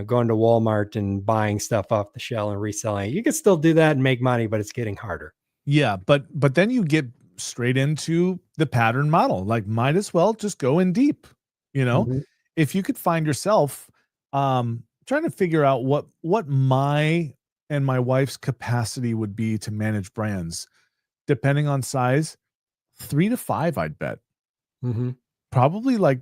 going to Walmart and buying stuff off the shelf and reselling it. You can still do that and make money, but it's getting harder. Yeah, but then you get straight into the pattern model. Like, might as well just go in deep, you know? Mhm. If you could find yourself trying to figure out what my and my wife's capacity would be to manage brands, depending on size, 3 to 5, I'd bet. Mhm. Probably like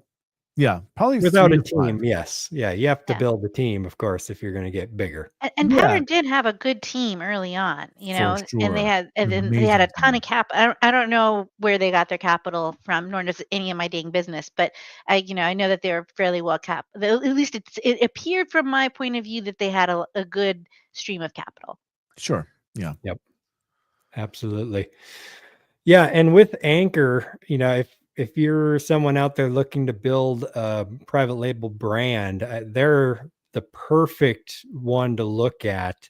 yeah, probably Without 3 a to 5. team, yes. Yeah, you have to Yeah. build a team, of course, if you're gonna get bigger. And Yeah, Pattern did have a good team early on, for and sure. An then they had a amazing ton of team. I don't know where they got their capital from, nor does any of my dang business, but I know that they're fairly well at least it appeared from my point of view that they had a good stream of capital. Sure. Yeah. Yep, absolutely. Yeah, and with Anchor, if you're someone out there looking to build a private label brand, they're the perfect one to look at.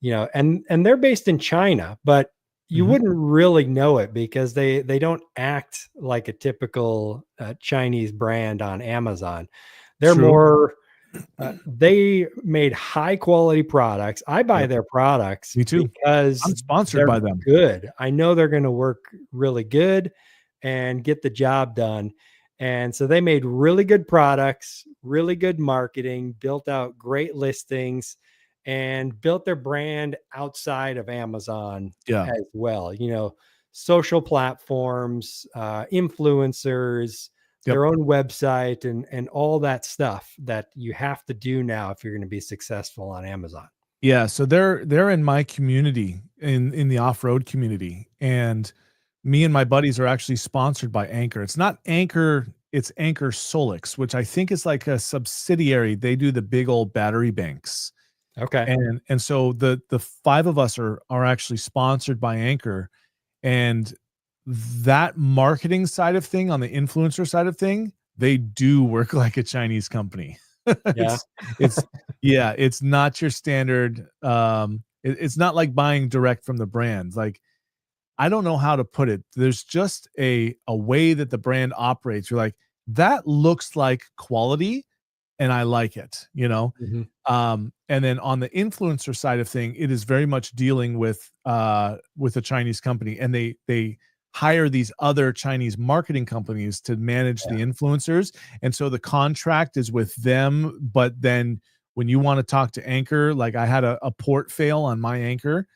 And they're based in China, but you Mhm. wouldn't really know it because they don't act like a typical Chinese brand on Amazon. They're True. more They made high quality products. I buy Yep. their products Me too. because I'm sponsored they're by them. good. I know they're going to work really good and get the job done. And so they made really good products, really good marketing, built out great listings, and built their brand outside of Amazon Yeah. as well. Social platforms, influencers, Yep. their own website, and all that stuff that you have to do now if you're going to be successful on Amazon. Yeah, so they're in my community, in the off-road community, and me and my buddies are actually sponsored by Anker. It's not Anker, it's Anker Solix, which I think is like a subsidiary. They do the big old battery banks. Okay. And so the 5 of us are actually sponsored by Anker, and that marketing side of thing, on the influencer side of thing, they do work like a Chinese company. Yeah. It's yeah, it's not your standard, it's not like buying direct from the brands. Like, I don't know how to put it. There's just a way that the brand operates. You're like, that looks like quality and I like it, you know? Mhm. And then on the influencer side of thing, it is very much dealing with a Chinese company, and they hire these other Chinese marketing companies to manage the Yeah. influencers. And so the contract is with them, but then when you want to talk to Anker, like I had a port fail on my Anker,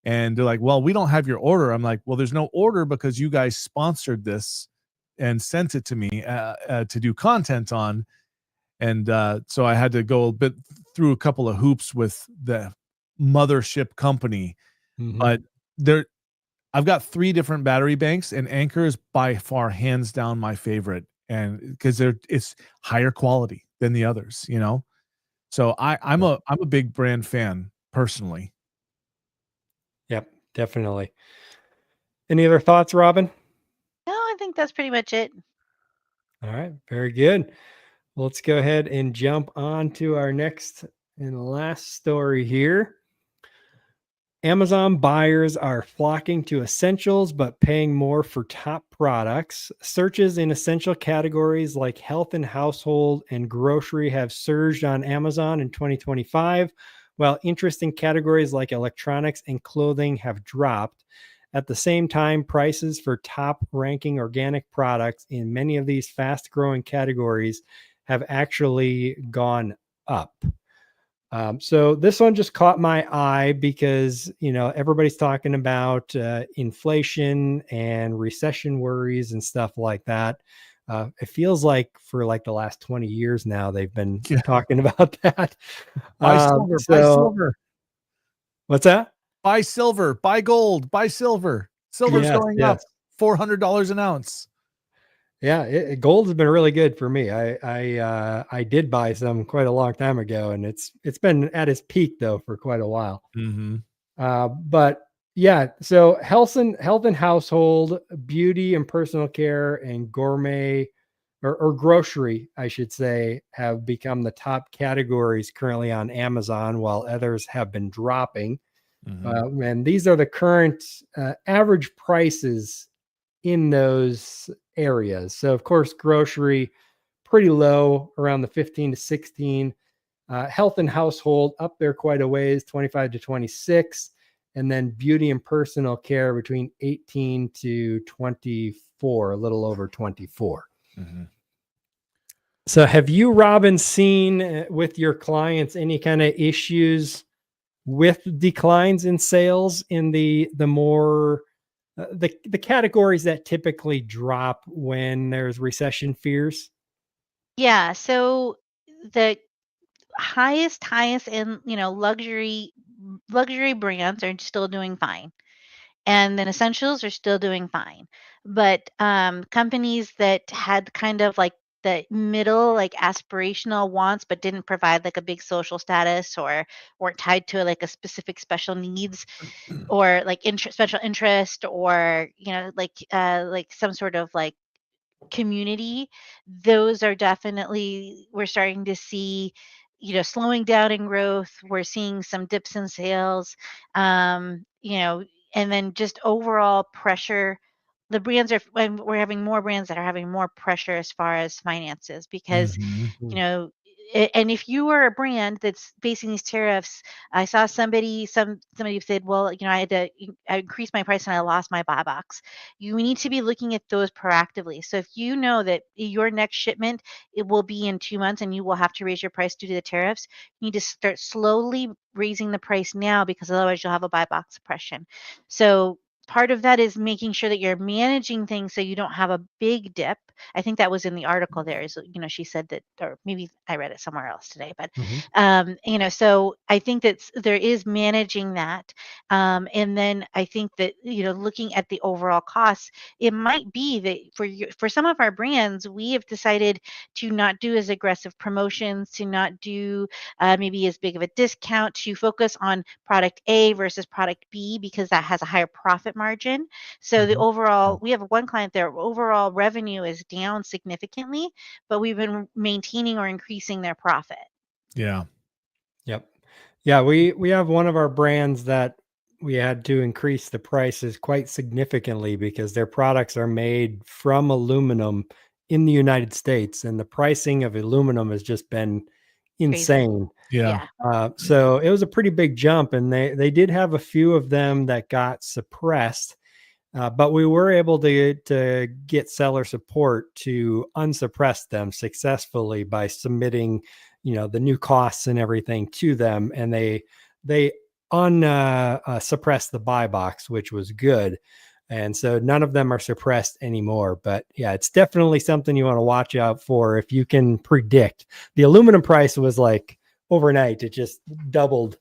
and they're like, well, we don't have your order. I'm like, well, there's no order because you guys sponsored this and sent it to me to do content on. And so I had to go a bit through a couple of hoops with the mothership company. Mhm. But there, I've got 3 different battery banks, and Anker is by far hands down my favorite, and because it's higher quality than the others, you know. So I'm Yeah. a big brand fan personally. Yep, definitely. Any other thoughts, Robin? No, I think that's pretty much it. All right, very good. Well, let's go ahead and jump on to our next and last story here. Amazon buyers are flocking to essentials but paying more for top products. Searches in essential categories like health and household and grocery have surged on Amazon in 2025, while interest in categories like electronics and clothing have dropped. At the same time, prices for top ranking organic products in many of these fast growing categories have actually gone up. So this one just caught my eye because everybody's talking about inflation and recession worries and stuff like that. It feels like for like the last 20 years now they've been Yeah. talking about that. Buy silver, buy So silver, what's that? buy silver, buy gold, buy silver. Silver's Yes, going up yes. $400 an ounce. Yeah, gold has been really good for me. I did buy some quite a long time ago, and it's been at its peak though for quite a while. Mm-hmm. But yeah, so health and household, beauty and personal care, and gourmet or grocery, I should say, have become the top categories currently on Amazon, while others have been dropping. Mm-hmm. And these are the current average prices in those areas. So of course, grocery pretty low, around the 15 to 16. Health and household up there quite a ways, 25 to 26. And then beauty and personal care between 18 to 24, a little over 24. Mm-hmm. So have you, Robin, seen with your clients any kind of issues with declines in sales in the more the categories that typically drop when there's recession fears? Yeah, so the highest in, luxury brands are still doing fine. And then essentials are still doing fine. But companies that had kind of like the middle, like aspirational wants, but didn't provide like a big social status or weren't tied to like a specific special needs or like special interest or like some sort of like community, those are definitely we're starting to see, slowing down in growth. We're seeing some dips in sales, and then just overall pressure. The brands are, and we're having more brands that are having more pressure as far as finances because, Mm-hmm. you know, and if you are a brand that's facing these tariffs, I saw somebody said, well, I had to I increased my price and I lost my buy box. You need to be looking at those proactively. So if you know that your next shipment, it will be in 2 months and you will have to raise your price due to the tariffs, you need to start slowly raising the price now, because otherwise you'll have a buy box suppression. So part of that is making sure that you're managing things so you don't have a big dip. I think that was in the article there. Is, she said that, or maybe I read it somewhere else today, but Mhm. so I think that there is managing that. And then I think that, looking at the overall costs, it might be that for some of our brands, we have decided to not do as aggressive promotions, to not do maybe as big of a discount, to focus on product A versus product B, because that has a higher profit margin. So the Mhm. overall, we have one client there, overall revenue is down significantly, but we've been maintaining or increasing their profit. Yeah. Yep. Yeah, we have one of our brands that we had to increase the prices quite significantly because their products are made from aluminum in the United States, and the pricing of aluminum has just been Crazy. insane. Yeah. Yeah. So it was a pretty big jump, and they did have a few of them that got suppressed, but we were able to get seller support to unsuppress them successfully by submitting, the new costs and everything to them, and they suppressed the buy box, which was good. And so none of them are suppressed anymore. But yeah, it's definitely something you want to watch out for if you can predict. The aluminum price was like overnight, it just doubled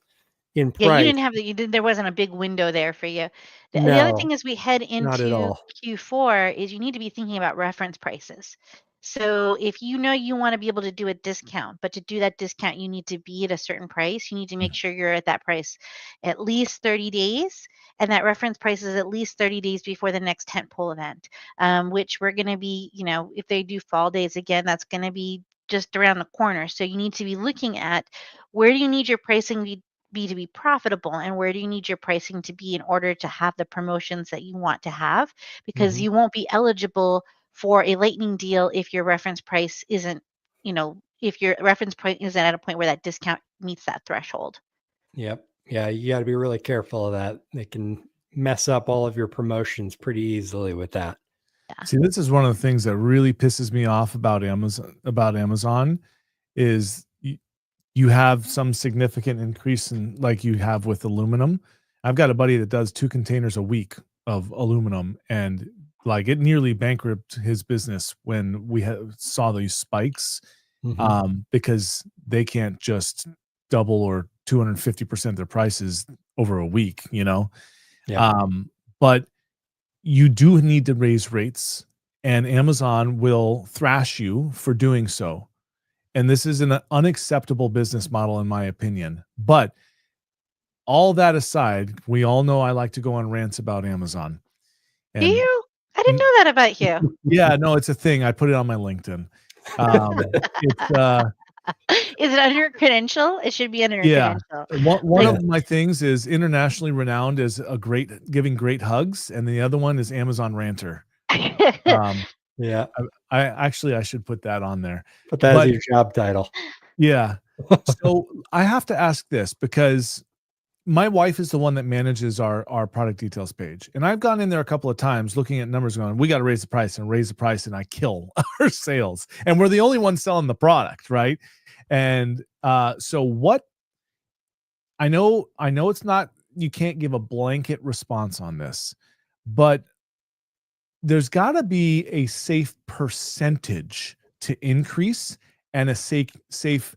in Yeah, you price. didn't have there wasn't a big window there for you. The other No, thing as we head not at into all. Q4 is you need to be thinking about reference prices. So if you know you want to be able to do a discount, but to do that discount, you need to be at a certain price. You need to make sure you're at that price at least 30 days, and that reference price is at least 30 days before the next tentpole event, which we're going to be, if they do fall days again, that's going to be just around the corner. So you need to be looking at, where do you need your pricing to be profitable, and where do you need your pricing to be in order to have the promotions that you want to have, because Mhm. you won't be eligible for a lightning deal if your reference price isn't, if your reference point isn't at a point where that discount meets that threshold. Yep. Yeah, you got to be really careful of that. They can mess up all of your promotions pretty easily with that. Yeah. See, this is one of the things that really pisses me off about Amazon is you have some significant increase in, like you have with aluminum. I've got a buddy that does 2 containers a week of aluminum, and like it nearly bankrupt his business when we saw these spikes, Mhm. because they can't just double or 250% their prices over a week, you know? Yep. But you do need to raise rates, and Amazon will thrash you for doing so. And this is an unacceptable business model, in my opinion. But all that aside, we all know I like to go on rants about Amazon. Do And you? I didn't n- know that about you. yeah, no, it's a thing. I put it on my LinkedIn. It's Is it under your credential? It should be under your yeah. credential. One Like, Yeah. of my things is internationally renowned as a great giving great hugs, and the other one is Amazon ranter. Um, Yeah. I should put that on there. Put that as But your job title. yeah. So I have to ask this because my wife is the one that manages our product details page. And I've gone in there a couple of times looking at numbers going, we got to raise the price and raise the price, and I kill our sales. And we're the only ones selling the product, right? And so what I know it's not, you can't give a blanket response on this, but there's got to be a safe percentage to increase and a safe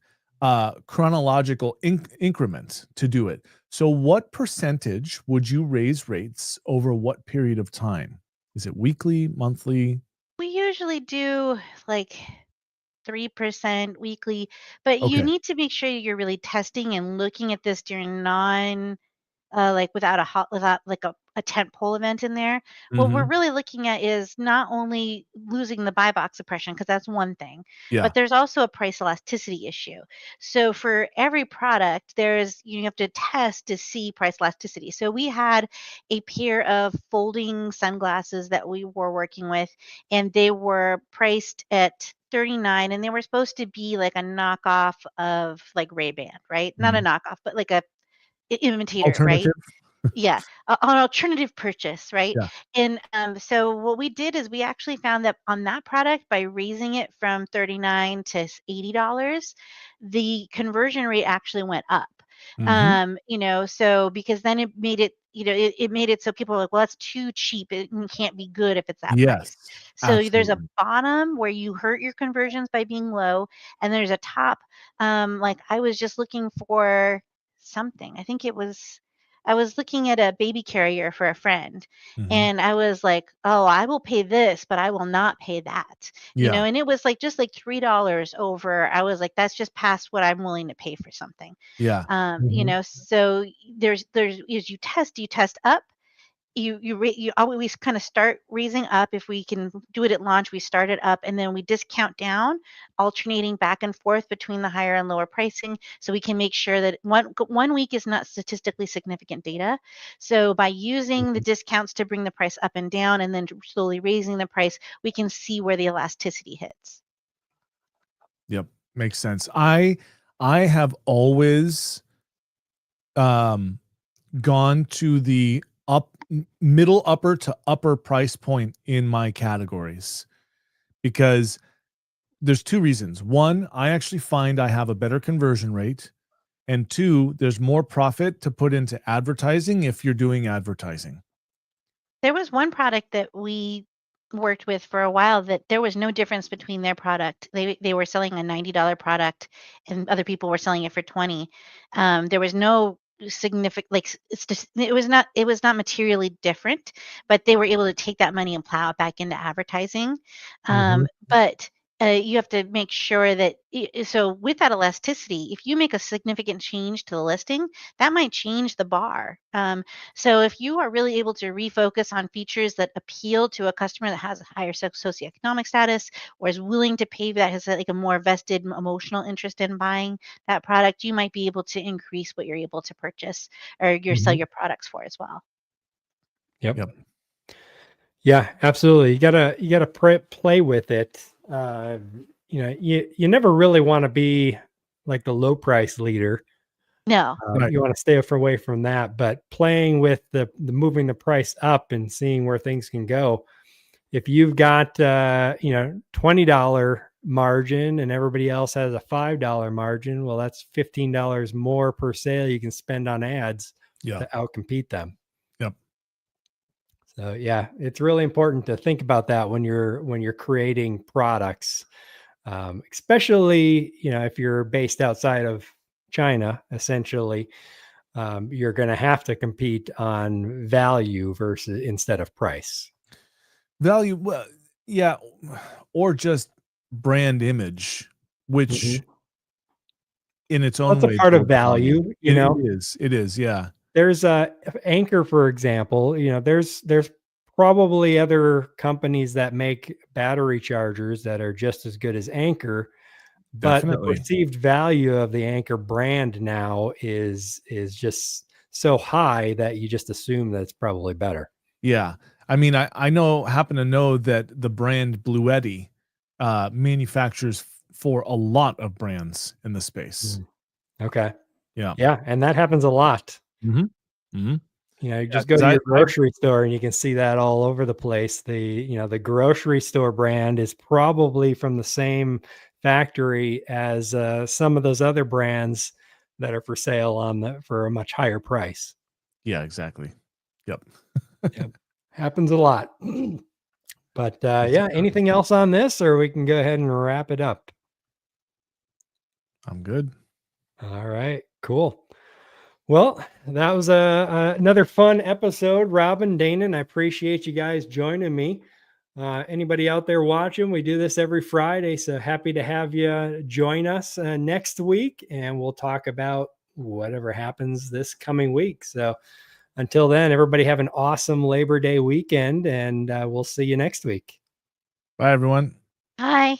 chronological increment to do it. So what percentage would you raise rates over what period of time? Is it weekly, monthly? we usually do like 3% weekly, but you Okay. need to make sure you're really testing and looking at this during non like without like a tent pole event in there. What we're Mhm. really looking at is not only losing the buy box oppression, because that's one thing, Yeah. but there's also a price elasticity issue. So for every product, you have to test to see price elasticity. So we had a pair of folding sunglasses that we were working with, and they were priced at 39, and they were supposed to be like a knockoff of like Ray-Ban, right? Not a Mhm. knockoff, but like a imitator, right? Alternative? Yeah, an alternative purchase, right? Yeah. And so what we did is we actually found that on that product, by raising it from 39 to $80, the conversion rate actually went up. Mhm. So because then it made it, it made it so people are like, well, that's too cheap. It can't be good if it's that price. Yes. So there's a Absolutely. bottom where you hurt your conversions by being low, and there's a top. Like I was just looking for something. I was looking at a baby carrier for a friend, Mhm. and I was like, "Oh, I will pay this, but I will not pay that." Yeah. And it was like just like $3 over. I was like, "That's just past what I'm willing to pay for something." Yeah. Mhm. So there's as you test up, you always kind of start raising up. If we can do it at launch, we start it up, and then we discount down, alternating back and forth between the higher and lower pricing, so we can make sure that one week is not statistically significant data. So by using the Mhm. discounts to bring the price up and down, and then slowly raising the price, we can see where the elasticity hits. Yep. Makes sense. I have always um gone to the middle upper to upper price point in my categories because there's two reasons. One, I actually find I have a better conversion rate. And two, there's more profit to put into advertising if you're doing advertising. There was one product that we worked with for a while that there was no difference between their product. They were selling a $90 product, and other people were selling it for 20. There was no significant, like it's just it was not materially different, but they were able to take that money and plow it back into advertising. Mhm. But you have to make sure that so with that elasticity, if you make a significant change to the listing, that might change the bar. So if you are really able to refocus on features that appeal to a customer that has a higher socioeconomic status, or is willing to pay, that has like a more vested emotional interest in buying that product, you might be able to increase what you're able to purchase or sell Mhm. your products for as well. Yep. Yep. Yeah, absolutely. You gotta play with it. You never really want to be like the low price leader. No. Right. You want to stay away from that, but playing with the moving the price up and seeing where things can go. If you've got $20 margin and everybody else has a $5 margin, well, that's $15 more per sale you can spend on ads Yeah. to outcompete them. Yep. So yeah, it's really important to think about that when you're creating products, especially if you're based outside of China. Essentially, you're going to have to compete on value versus instead of price. Value, well, yeah, or just brand image, which Mhm. in its That's own a way part of builds value. value. It is. It is. Yeah. There's a Anker, for example. There's probably other companies that make battery chargers that are just as good as Anker, but the Definitely. perceived value of the Anker brand now is just so high that you just assume that it's probably better. Yeah. I mean, happen to know that the brand Bluetti manufactures for a lot of brands in the space. Mm. Okay. Yeah. Yeah, and that happens a lot. Mhm. Mhm. You Yeah, just go 'cause to your I grocery store and you can see that all over the place. The grocery store brand is probably from the same factory as some of those other brands that are for sale for a much higher price. yeah, exactly. Yep. Yep. Happens a lot. But Yes, it yeah, does. anything else on this, or we can go ahead and wrap it up? I'm good. All right, cool. Well, that was another fun episode, Robin, Danon. I appreciate you guys joining me. Anybody out there watching, we do this every Friday, so happy to have you join us next week, and we'll talk about whatever happens this coming week. So until then, everybody have an awesome Labor Day weekend, and we'll see you next week. Bye, everyone. Bye.